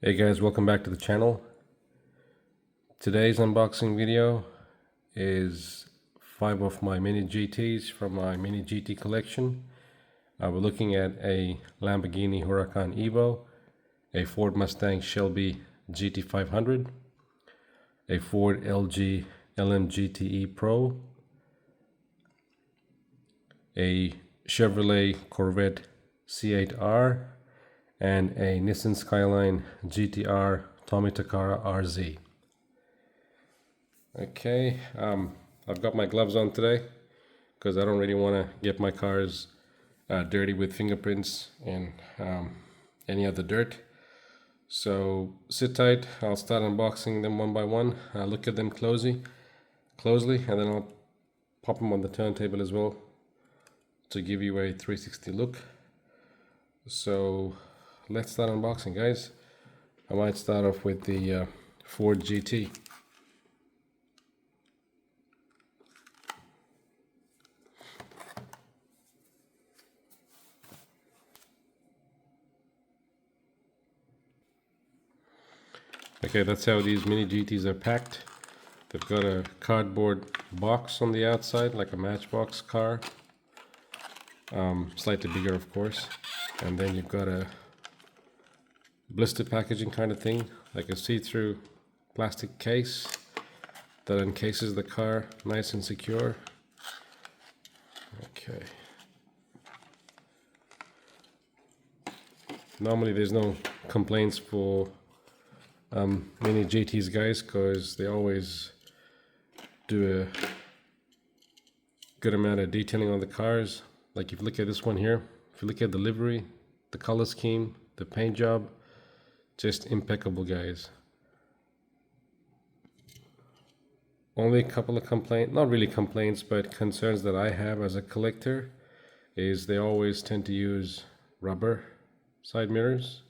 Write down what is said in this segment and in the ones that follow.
Hey guys, welcome back to the channel. Today's unboxing video is 5 of my mini GTs from my mini GT collection. We're looking at a Lamborghini Huracan Evo, a Ford Mustang Shelby GT500, a Ford LG LMGTE Pro, a Chevrolet Corvette C8R, and a Nissan Skyline GTR Tommy Takara RZ. Okay, I've got my gloves on today because I don't really want to get my cars dirty with fingerprints and any other dirt. So sit tight, I'll start unboxing them one by one. I'll look at them closely, and then I'll pop them on the turntable as well to give you a 360 look. So let's start unboxing, guys. I might start off with the Ford GT. Okay, that's how these mini GTs are packed. They've got a cardboard box on the outside, like a Matchbox car. Slightly bigger, of course. And then you've got a blister packaging kind of thing, like a see-through plastic case that encases the car nice and secure. Okay. Normally there's no complaints for mini GTs, guys, because they always do a good amount of detailing on the cars. Like if you look at this one here, if you look at the livery, the color scheme, the paint job, just impeccable, guys. Only a couple of complaints, not really complaints, but concerns that I have as a collector is they always tend to use rubber side mirrors,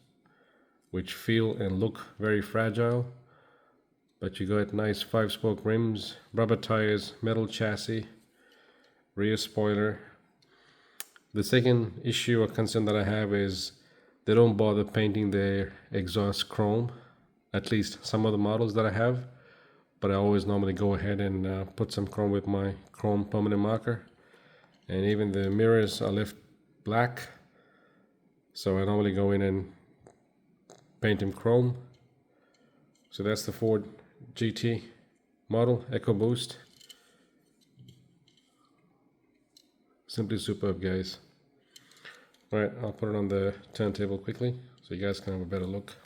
which feel and look very fragile. But you got nice 5-spoke rims, rubber tires, metal chassis, rear spoiler. The second issue or concern that I have is they don't bother painting their exhaust chrome, at least some of the models that I have, but I always normally go ahead and put some chrome with my chrome permanent marker. And even the mirrors are left black, so I normally go in and paint them chrome. So that's the Ford GT model, EcoBoost. Simply superb, guys. Alright, I'll put it on the turntable quickly so you guys can have a better look.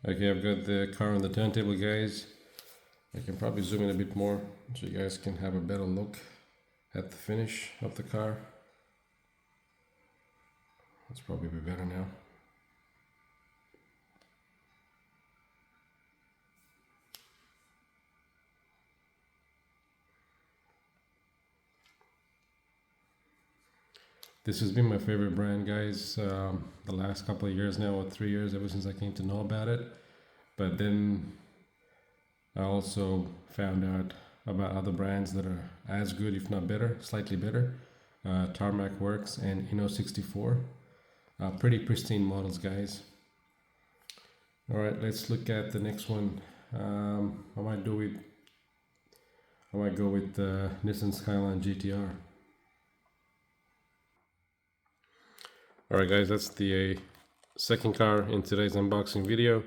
Okay, I've got the car on the turntable, guys. I can probably zoom in a bit more so you guys can have a better look at the finish of the car. That's probably a bit better now. This has been my favorite brand, guys, the last couple of years now, or 3 years, ever since I came to know about it. But then I also found out about other brands that are as good, if not better, slightly better. Tarmac Works and Inno64. Pretty pristine models, guys. Alright, let's look at the next one. I might go with Nissan Skyline GTR. Alright, guys, that's the second car in today's unboxing video.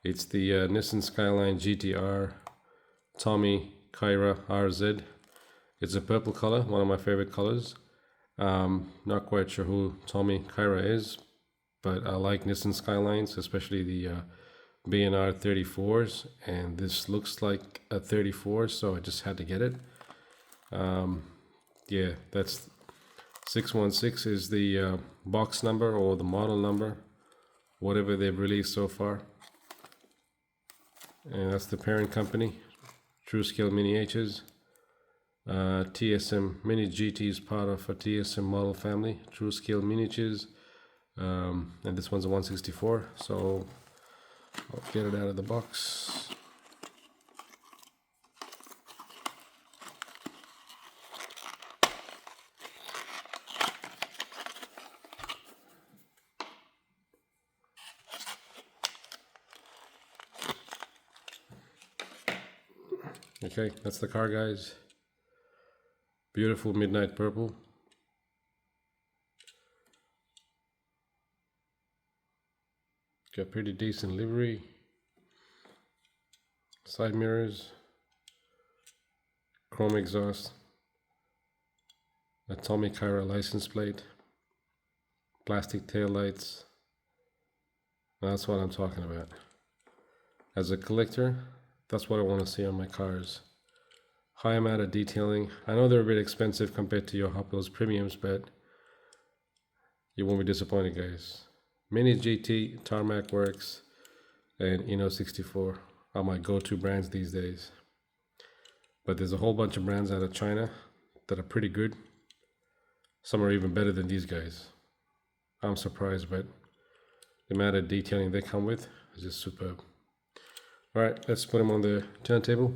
It's the Nissan Skyline GTR Tommy Kyra RZ. It's a purple color, one of my favorite colors. Not quite sure who Tommy Kyra is, but I like Nissan Skylines, especially the B&R 34s, and this looks like a 34, so I just had to get it. Yeah, that's 616 is the box number or the model number, whatever they've released so far. And that's the parent company, True Scale Mini H's. TSM Mini GT is part of a TSM model family, True Scale Miniatures. And this one's a 164, so I'll get it out of the box. Okay, that's the car, guys. Beautiful midnight purple. Got pretty decent livery. Side mirrors. Chrome exhaust. Atomic Kyra license plate. Plastic tail lights. That's what I'm talking about. As a collector, that's what I want to see on my cars. High amount of detailing. I know they're a bit expensive compared to your Hot Wheels premiums, but you won't be disappointed, guys. Mini GT, Tarmac Works, and Inno64 are my go-to brands these days. But there's a whole bunch of brands out of China that are pretty good. Some are even better than these guys. I'm surprised, but the amount of detailing they come with is just superb. All right, let's put them on the turntable.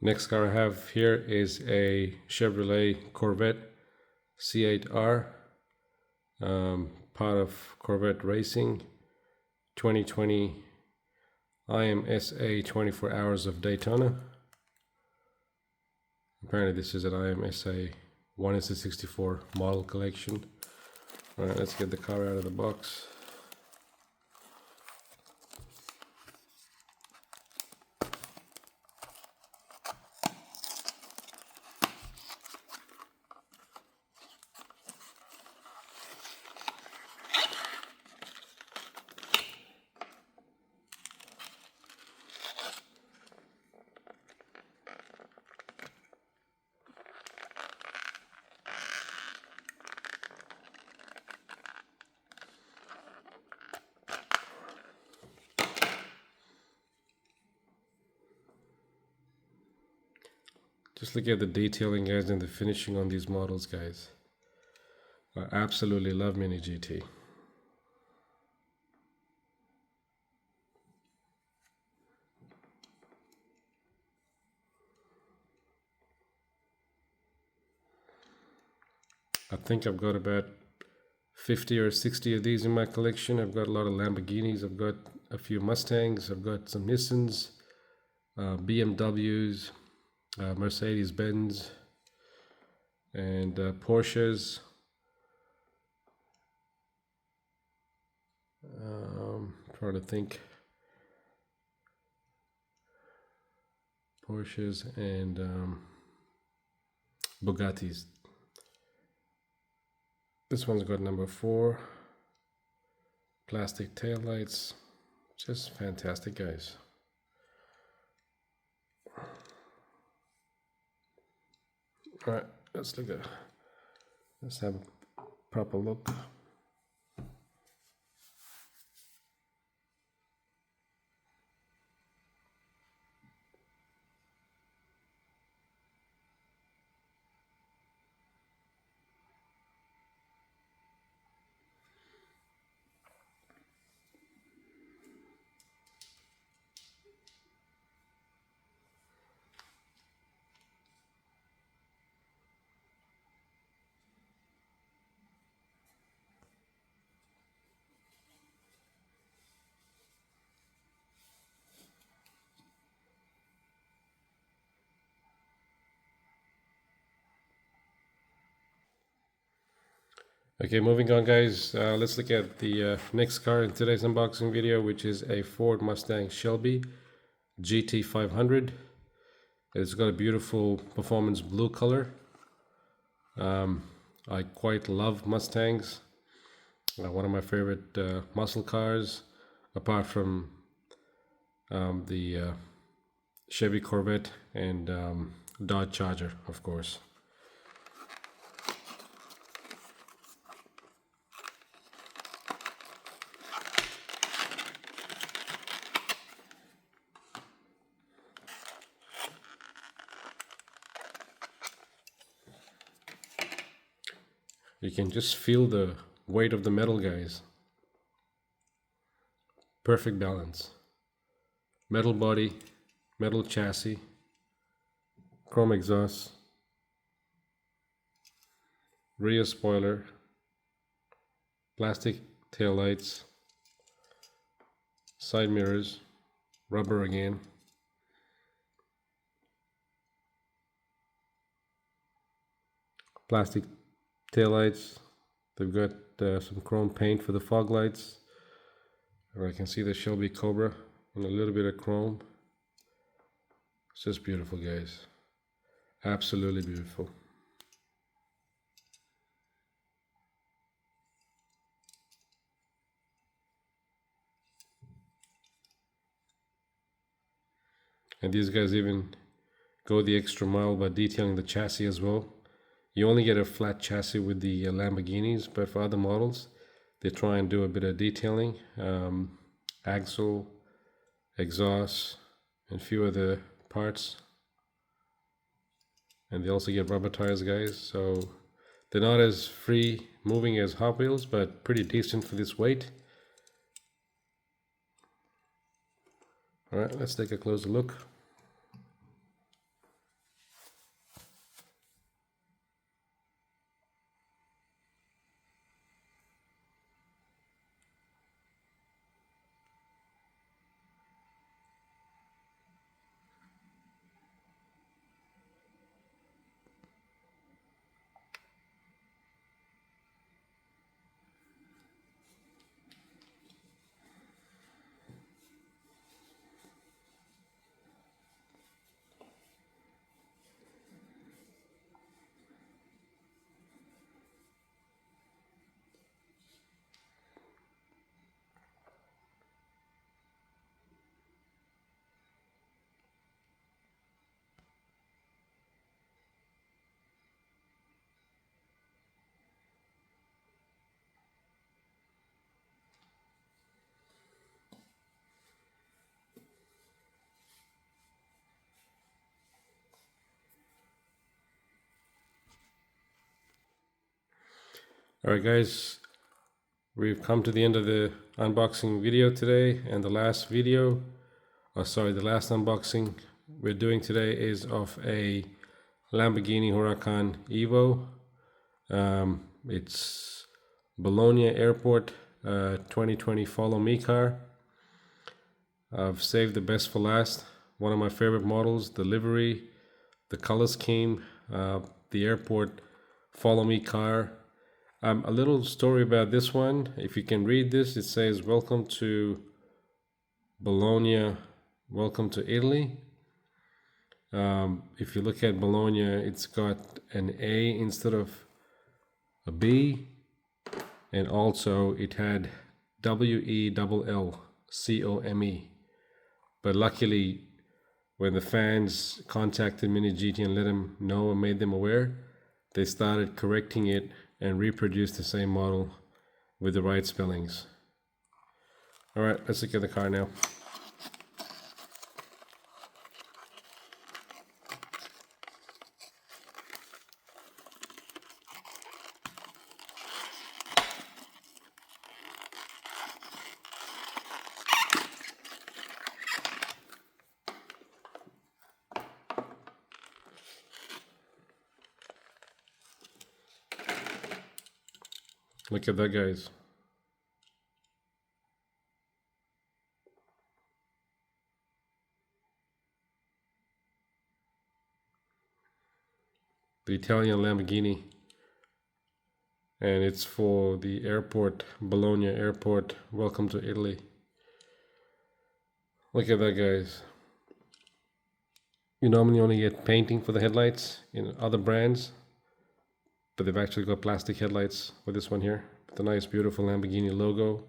Next car I have here is a Chevrolet Corvette C8R, part of Corvette Racing, 2020 IMSA 24 Hours of Daytona. Apparently this is an IMSA 1/64 model collection. Alright, let's get the car out of the box. Just look at the detailing, guys, and the finishing on these models, guys. I absolutely love Mini GT. I think I've got about 50 or 60 of these in my collection. I've got a lot of Lamborghinis, I've got a few Mustangs, I've got some Nissans, BMWs, Mercedes-Benz, and Porsches. Trying to think. Porsches and Bugattis. This one's got number 4. Plastic tail lights. Just fantastic, guys. All right, let's have a proper look. Okay, moving on, guys. Let's look at the next car in today's unboxing video, which is a Ford Mustang Shelby GT500. It's got a beautiful performance blue color. I quite love Mustangs. One of my favorite muscle cars, apart from the Chevy Corvette, and Dodge Charger, of course. You can just feel the weight of the metal, guys. Perfect balance. Metal body, metal chassis, chrome exhaust, rear spoiler, plastic tail lights, side mirrors, rubber again, plastic tail lights. They've got some chrome paint for the fog lights. Or I can see the Shelby Cobra and a little bit of chrome. It's just beautiful, guys. Absolutely beautiful. And these guys even go the extra mile by detailing the chassis as well. You only get a flat chassis with the Lamborghinis, but for other models, they try and do a bit of detailing, axle, exhaust, and a few other parts. And they also get rubber tires, guys, so they're not as free moving as Hot Wheels, but pretty decent for this weight. All right, let's take a closer look. Alright guys, we've come to the end of the unboxing video today, and the last video, the last unboxing we're doing today is of a Lamborghini Huracan Evo. It's Bologna Airport 2020 Follow Me car. I've saved the best for last. One of my favorite models, the livery, the color scheme, the airport Follow Me car. A little story about this one. If you can read this, it says, "Welcome to Bologna, welcome to Italy." If you look at Bologna, it's got an A instead of a B, and also it had WELLCOME. But luckily, when the fans contacted Mini GT and let them know and made them aware, they started correcting it and reproduced the same model with the right spellings. All right, let's look at the car now. Look at that, guys. The Italian Lamborghini. And it's for the airport, Bologna Airport. Welcome to Italy. Look at that, guys. You normally only get painting for the headlights in other brands, but they've actually got plastic headlights for this one here. With the nice, beautiful Lamborghini logo.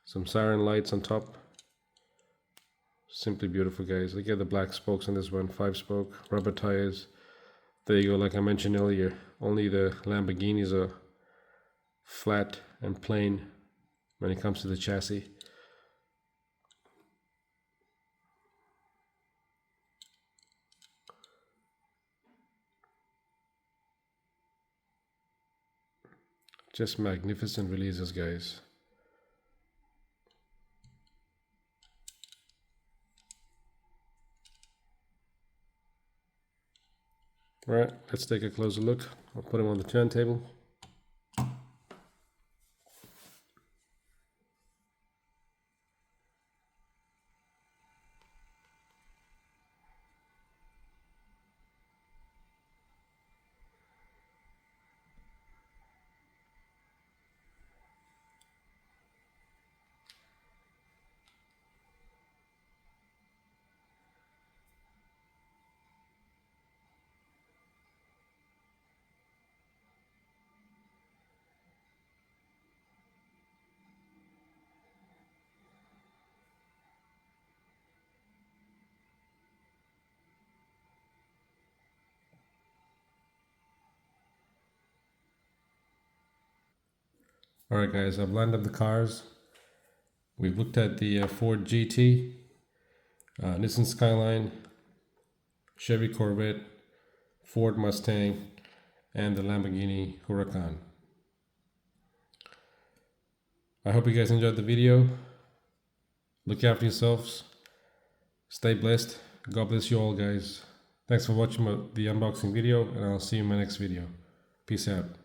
Some siren lights on top. Simply beautiful, guys. Look at the black spokes on this one, 5-spoke, rubber tires. There you go, like I mentioned earlier, only the Lamborghinis are flat and plain when it comes to the chassis. Just magnificent releases, guys. All right, let's take a closer look. I'll put them on the turntable. All right, guys, I've lined up the cars. We've looked at the Ford GT, Nissan Skyline, Chevy Corvette, Ford Mustang, and the Lamborghini Huracan. I hope you guys enjoyed the video. Look after yourselves. Stay blessed. God bless you all, guys. Thanks for watching the unboxing video, and I'll see you in my next video. Peace out.